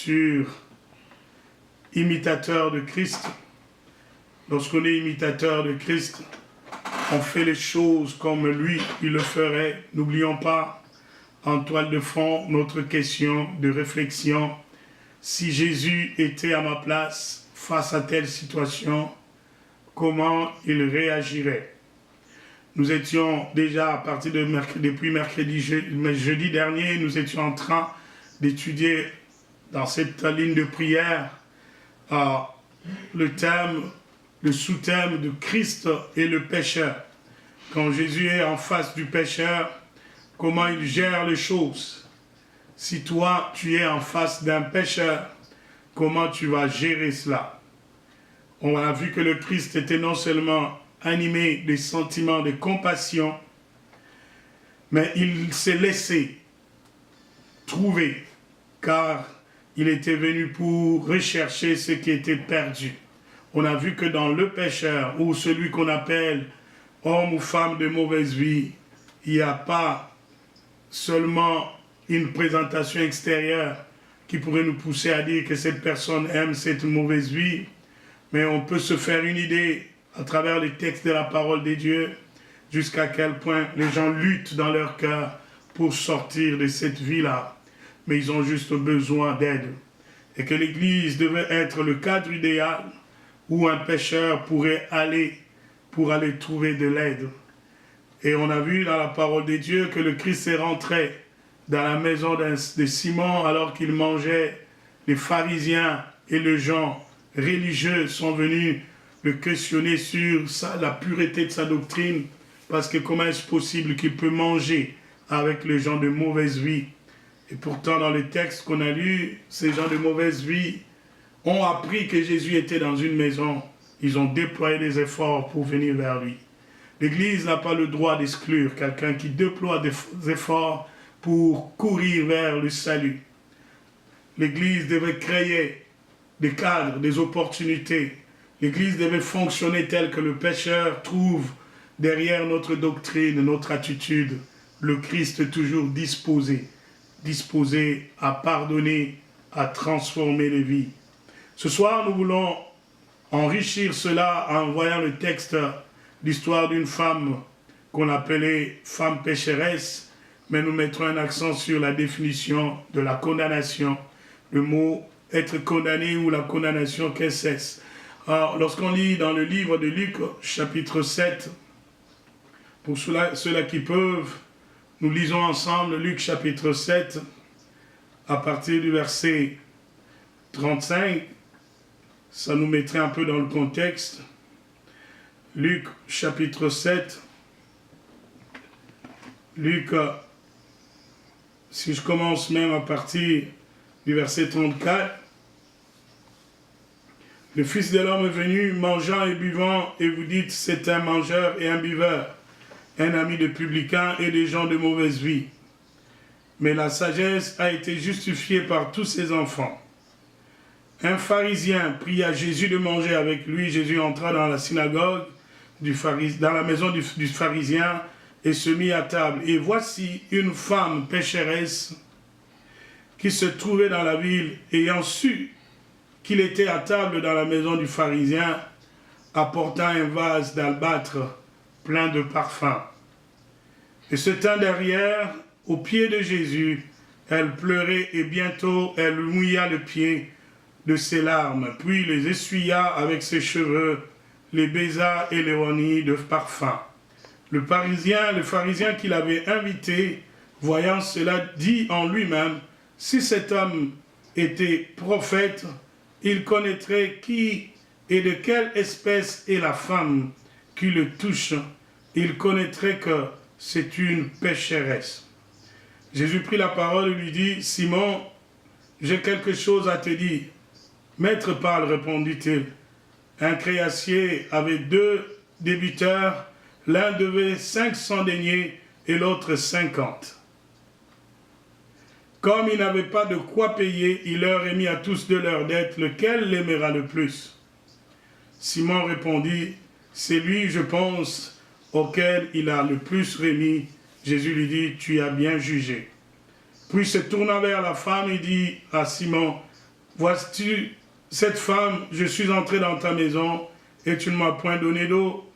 sur imitateur de Christ. Lorsqu'on est imitateur de Christ, on fait les choses comme lui, il le ferait. N'oublions pas, en toile de fond, notre question de réflexion. Si Jésus était à ma place face à telle situation, comment il réagirait? Nous étions déjà, à partir de depuis jeudi dernier, nous étions en train d'étudier dans cette ligne de prière le thème, le sous-thème de Christ et le pécheur. Quand Jésus est en face du pécheur, comment il gère les choses? Si toi, tu es en face d'un pécheur, comment tu vas gérer cela? On a vu que le Christ était non seulement animé des sentiments de compassion, mais il s'est laissé trouver, car il était venu pour rechercher ce qui était perdu. On a vu que dans le pécheur, ou celui qu'on appelle homme ou femme de mauvaise vie, il n'y a pas seulement une présentation extérieure qui pourrait nous pousser à dire que cette personne aime cette mauvaise vie, mais on peut se faire une idée à travers les textes de la parole de Dieu, jusqu'à quel point les gens luttent dans leur cœur pour sortir de cette vie-là, mais ils ont juste besoin d'aide. Et que l'Église devait être le cadre idéal où un pécheur pourrait aller pour aller trouver de l'aide. Et on a vu dans la parole de Dieu que le Christ est rentré dans la maison de Simon alors qu'il mangeait. Les pharisiens et les gens religieux sont venus le questionner sur la pureté de sa doctrine, parce que comment est-ce possible qu'il peut manger avec les gens de mauvaise vie? Et pourtant, dans les textes qu'on a lus, ces gens de mauvaise vie ont appris que Jésus était dans une maison. Ils ont déployé des efforts pour venir vers lui. L'Église n'a pas le droit d'exclure quelqu'un qui déploie des efforts pour courir vers le salut. L'Église devait créer des cadres, des opportunités. L'Église devait fonctionner tel que le pécheur trouve derrière notre doctrine, notre attitude, le Christ toujours disposé à pardonner, à transformer les vies. Ce soir, nous voulons enrichir cela en voyant le texte, l'histoire d'une femme qu'on appelait femme pécheresse, mais nous mettrons un accent sur la définition de la condamnation. Le mot être condamné ou la condamnation, qu'est-ce que c'est? Alors, lorsqu'on lit dans le livre de Luc, chapitre 7, pour ceux-là qui peuvent, nous lisons ensemble Luc chapitre 7, à partir du verset 35, ça nous mettrait un peu dans le contexte. Luc chapitre 7, Luc, si je commence même à partir du verset 34, le Fils de l'homme est venu, mangeant et buvant, et vous dites, c'est un mangeur et un buveur, un ami de publicains et des gens de mauvaise vie. Mais la sagesse a été justifiée par tous ses enfants. Un pharisien pria Jésus de manger avec lui. Jésus entra dans la synagogue, dans la maison du pharisien, et se mit à table. Et voici une femme pécheresse qui se trouvait dans la ville, ayant su qu'il était à table dans la maison du pharisien, apportant un vase d'albâtre plein de parfums. Et se tint derrière, aux pieds de Jésus, elle pleurait et bientôt elle mouilla le pied de ses larmes, puis les essuya avec ses cheveux, les baisa et les rognit de parfum. Le pharisien qui l'avait invité, voyant cela, dit en lui-même, si cet homme était prophète, il connaîtrait qui et de quelle espèce est la femme qui le touche. Il connaîtrait que c'est une pécheresse. Jésus prit la parole et lui dit, Simon, j'ai quelque chose à te dire. Maître, parle, répondit-il. Un créancier avait 2 débiteurs, l'un devait 500 deniers et l'autre 50. Comme il n'avait pas de quoi payer, il leur remit à tous de leurs dettes, lequel l'aimera le plus? Simon répondit, c'est lui, je pense, auquel il a le plus remis. Jésus lui dit, tu as bien jugé. Puis se tournant vers la femme, il dit à Simon, voici cette femme, je suis entré dans ta maison et tu ne m'as point donné d'eau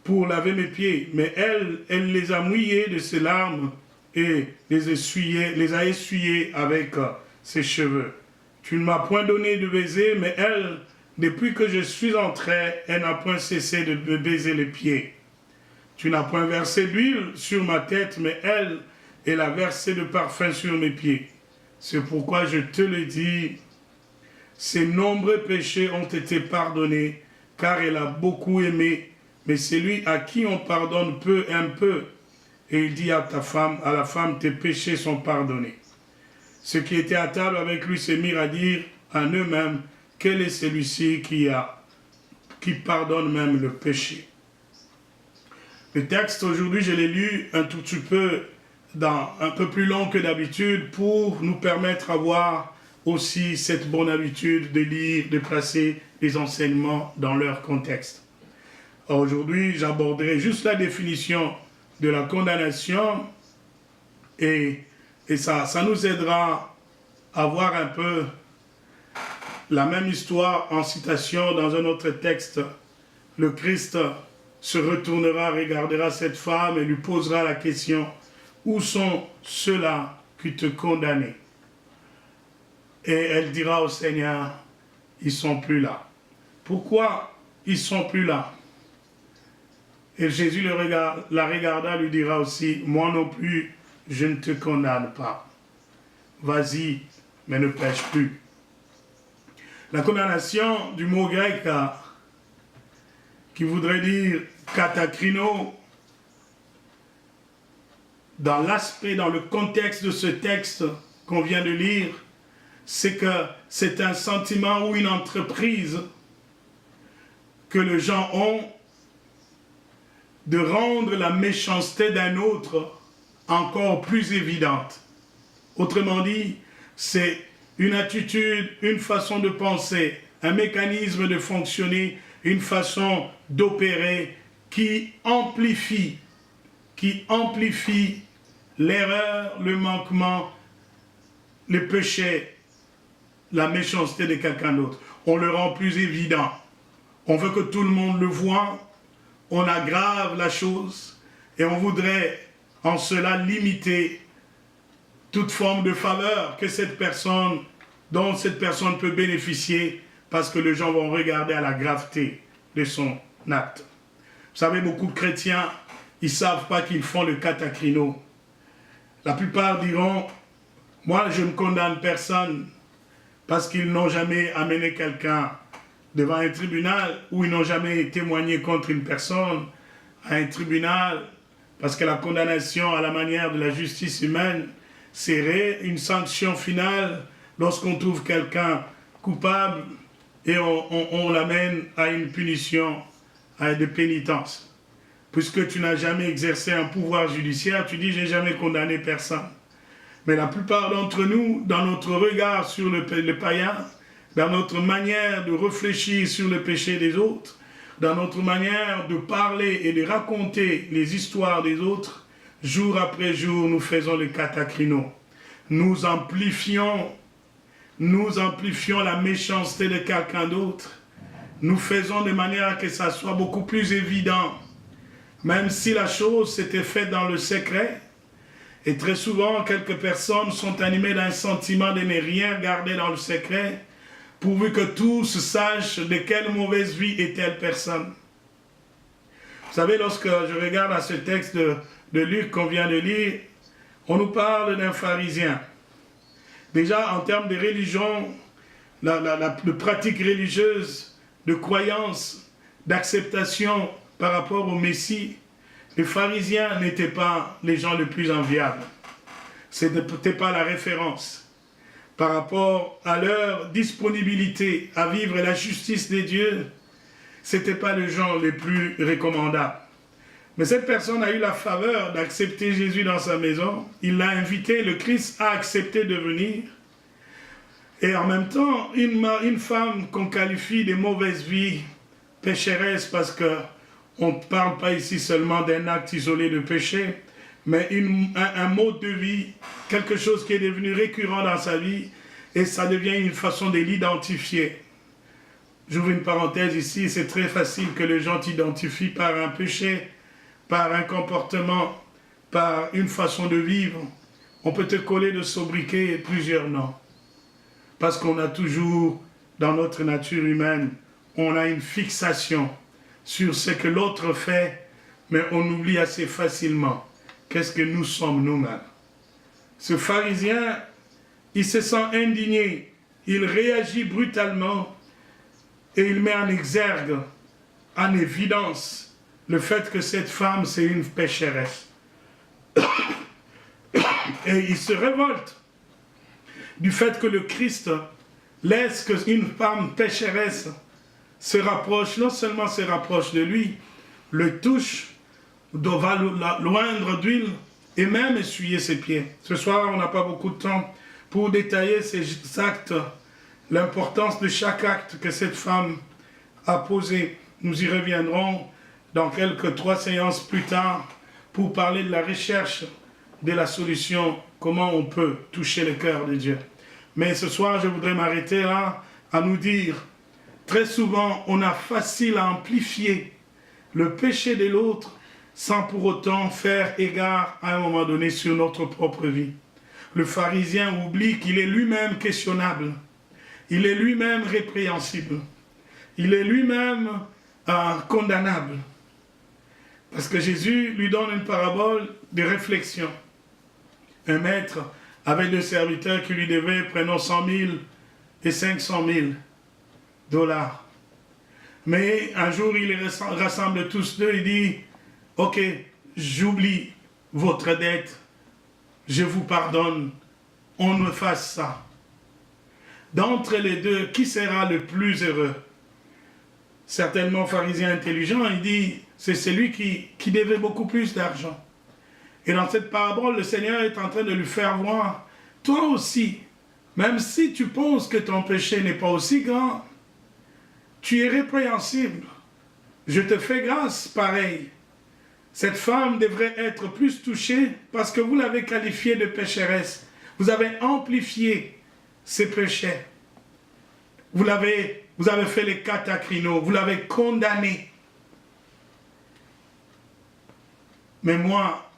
pour laver mes pieds. Mais elle les a mouillés de ses larmes et les a essuyés avec ses cheveux. Tu ne m'as point donné de baiser, mais elle, depuis que je suis entré, elle n'a point cessé de me baiser les pieds. Tu n'as point versé d'huile sur ma tête, mais elle a versé de parfum sur mes pieds. C'est pourquoi je te le dis, ses nombreux péchés ont été pardonnés, car elle a beaucoup aimé, mais celui à qui on pardonne peu, un peu. Et il dit à la femme, tes péchés sont pardonnés. Ceux qui étaient à table avec lui se mirent à dire en eux-mêmes, quel est celui-ci qui pardonne même le péché. Le texte aujourd'hui, je l'ai lu un tout petit peu, un peu plus long que d'habitude, pour nous permettre d'avoir aussi cette bonne habitude de lire, de placer les enseignements dans leur contexte. Aujourd'hui, j'aborderai juste la définition de la condamnation et ça nous aidera à voir un peu la même histoire en citation dans un autre texte. Le Christ se retournera, regardera cette femme et lui posera la question, où sont ceux-là qui te condamnaient? Et elle dira au Seigneur, ils ne sont plus là. Pourquoi ils ne sont plus là? Et Jésus la regarda, lui dira aussi, moi non plus, je ne te condamne pas. Vas-y, mais ne pêche plus. La condamnation du mot grec qui voudrait dire katakrino, dans l'aspect, dans le contexte de ce texte qu'on vient de lire, c'est que c'est un sentiment ou une entreprise que les gens ont de rendre la méchanceté d'un autre encore plus évidente. Autrement dit, c'est une attitude, une façon de penser, un mécanisme de fonctionner, une façon d'opérer qui amplifie l'erreur, le manquement, le péché, la méchanceté de quelqu'un d'autre. On le rend plus évident. On veut que tout le monde le voie. On aggrave la chose et on voudrait en cela limiter toute forme de faveur dont cette personne peut bénéficier parce que les gens vont regarder à la graveté de son acte. Vous savez, beaucoup de chrétiens, ils ne savent pas qu'ils font le katakrino. La plupart diront, moi je ne condamne personne parce qu'ils n'ont jamais amené quelqu'un devant un tribunal ou ils n'ont jamais témoigné contre une personne à un tribunal parce que la condamnation à la manière de la justice humaine serait une sanction finale lorsqu'on trouve quelqu'un coupable et on l'amène à une punition, à une pénitence. Puisque tu n'as jamais exercé un pouvoir judiciaire, tu dis « j'ai jamais condamné personne ». Mais la plupart d'entre nous, dans notre regard sur le païen, dans notre manière de réfléchir sur le péché des autres, dans notre manière de parler et de raconter les histoires des autres, jour après jour, nous faisons le katakrino. Nous amplifions la méchanceté de quelqu'un d'autre. Nous faisons de manière que ça soit beaucoup plus évident. Même si la chose s'était faite dans le secret, et très souvent, quelques personnes sont animées d'un sentiment de ne rien garder dans le secret, pourvu que tous sachent de quelle mauvaise vie est telle personne. Vous savez, lorsque je regarde à ce texte de Luc qu'on vient de lire, on nous parle d'un pharisien. Déjà, en termes de religion, de pratique religieuse, de croyance, d'acceptation par rapport au Messie, les pharisiens n'étaient pas les gens les plus enviables. Ce n'était pas la référence. Par rapport à leur disponibilité à vivre la justice des dieux, ce n'était pas les gens les plus recommandables. Mais cette personne a eu la faveur d'accepter Jésus dans sa maison. Il l'a invité, le Christ a accepté de venir. Et en même temps, une femme qu'on qualifie de mauvaise vie, pécheresse, parce qu'on ne parle pas ici seulement d'un acte isolé de péché, mais un mode de vie, quelque chose qui est devenu récurrent dans sa vie, et ça devient une façon de l'identifier. J'ouvre une parenthèse ici, c'est très facile que les gens t'identifient par un péché, par un comportement, par une façon de vivre. On peut te coller de sobriquet plusieurs noms. Parce qu'on a toujours, dans notre nature humaine, on a une fixation sur ce que l'autre fait, mais on oublie assez facilement qu'est-ce que nous sommes nous-mêmes. Ce pharisien, il se sent indigné, il réagit brutalement et il met en exergue, en évidence, le fait que cette femme, c'est une pécheresse. Et il se révolte du fait que le Christ laisse qu'une femme pécheresse se rapproche, non seulement se rapproche de lui, le touche, va loindre d'huile et même essuyer ses pieds. Ce soir, on n'a pas beaucoup de temps pour détailler ces actes, l'importance de chaque acte que cette femme a posé. Nous y reviendrons dans quelques 3 séances plus tard pour parler de la recherche de la solution, comment on peut toucher le cœur de Dieu. Mais ce soir, je voudrais m'arrêter là à nous dire, très souvent, on a facile à amplifier le péché de l'autre sans pour autant faire égard à un moment donné sur notre propre vie. Le pharisien oublie qu'il est lui-même questionnable, il est lui-même répréhensible, il est lui-même condamnable. Parce que Jésus lui donne une parabole de réflexion. Un maître avait 2 serviteurs qui lui devaient, prenons 100 000 et 500 000 $. Mais un jour, il les rassemble tous deux, il dit, « Ok, j'oublie votre dette, je vous pardonne, on me fasse ça. » D'entre les deux, qui sera le plus heureux? Certainement, pharisien intelligent, il dit, c'est celui qui devait beaucoup plus d'argent. Et dans cette parabole, le Seigneur est en train de lui faire voir, toi aussi, même si tu penses que ton péché n'est pas aussi grand, tu es répréhensible. Je te fais grâce, pareil. Cette femme devrait être plus touchée parce que vous l'avez qualifiée de pécheresse. Vous avez amplifié ses péchés. Vous avez fait les katakrino, vous l'avez condamné. Mais moi,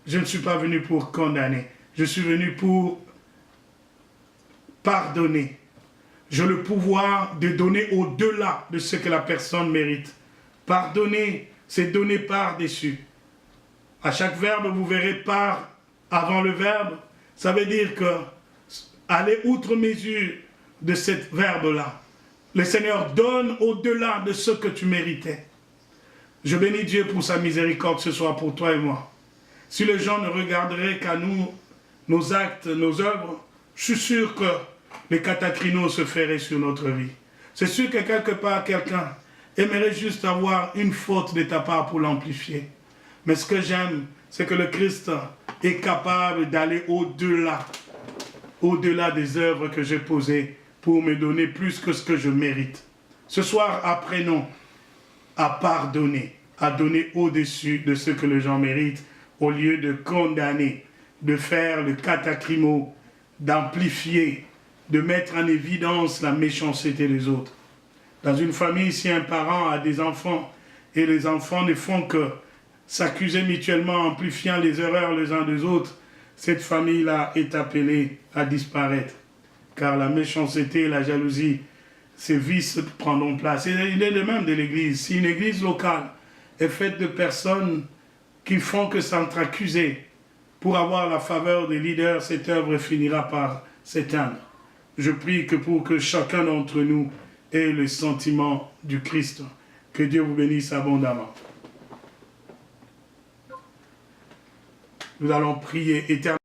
je ne suis pas venu pour condamner. Je suis venu pour pardonner. J'ai le pouvoir de donner au-delà de ce que la personne mérite. Pardonner, c'est donner par-dessus. À chaque verbe, vous verrez par avant le verbe. Ça veut dire que aller outre mesure de ce verbe-là. Le Seigneur donne au-delà de ce que tu méritais. Je bénis Dieu pour sa miséricorde ce soir pour toi et moi. Si les gens ne regarderaient qu'à nous, nos actes, nos œuvres, je suis sûr que les katakrino se feraient sur notre vie. C'est sûr que quelque part, quelqu'un aimerait juste avoir une faute de ta part pour l'amplifier. Mais ce que j'aime, c'est que le Christ est capable d'aller au-delà des œuvres que j'ai posées pour me donner plus que ce que je mérite. Ce soir, apprenons à pardonner, à donner au-dessus de ce que les gens méritent, au lieu de condamner, de faire le katakrimo, d'amplifier, de mettre en évidence la méchanceté des autres. Dans une famille, si un parent a des enfants, et les enfants ne font que s'accuser mutuellement, amplifiant les erreurs les uns des autres, cette famille-là est appelée à disparaître. Car la méchanceté et la jalousie, ces vices prendront place. Et il est le même de l'église. Si une église locale est faite de personnes qui font que s'entre-accuser pour avoir la faveur des leaders, cette œuvre finira par s'éteindre. Je prie que pour que chacun d'entre nous ait le sentiment du Christ. Que Dieu vous bénisse abondamment. Nous allons prier éternellement.